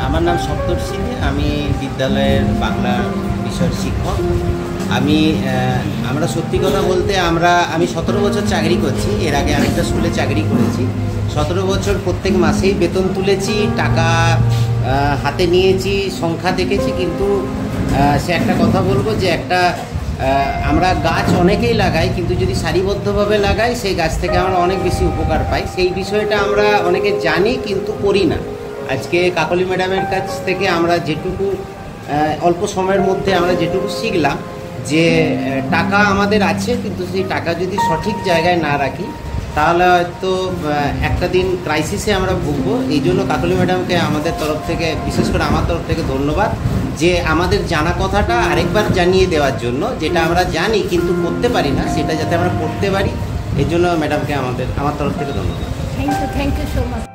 আমার নাম সপ্তর্ষি দে। আমি বিদ্যালয়ের বাংলা বিষয়ের শিক্ষক। আমরা সত্যি কথা বলতে আমি 17 বছর চাকরি করছি। এর আগে আরেকটা স্কুলে চাকরি করেছি। 17 বছর প্রত্যেক মাসেই বেতন তুলেছি, টাকা হাতে নিয়েছি, সংখ্যা দেখেছি। কিন্তু সে একটা কথা বলবো যে আমরা গাছ অনেকেই লাগাই, কিন্তু যদি সারিবদ্ধভাবে লাগাই সেই গাছ থেকে আমরা অনেক বেশি উপকার পাই। সেই বিষয়টা আমরা অনেকে জানি কিন্তু করি না। আজকে কাকলি ম্যাডামের কাছ থেকে আমরা যেটুকু অল্প সময়ের মধ্যে আমরা যেটুকু শিখলাম যে টাকা আমাদের আছে, কিন্তু সেই টাকা যদি সঠিক জায়গায় না রাখি তাহলে হয়তো একটা দিন ক্রাইসিসে আমরা ভুগবো। এই জন্য কাকলি ম্যাডামকে আমাদের তরফ থেকে, বিশেষ করে আমার তরফ থেকে ধন্যবাদ যে আমাদের জানা কথাটা আরেকবার জানিয়ে দেওয়ার জন্য। যেটা আমরা জানি কিন্তু করতে পারি না, সেটা যাতে আমরা করতে পারি, এই জন্য ম্যাডামকে আমার তরফ থেকে ধন্যবাদ। Thank you so much.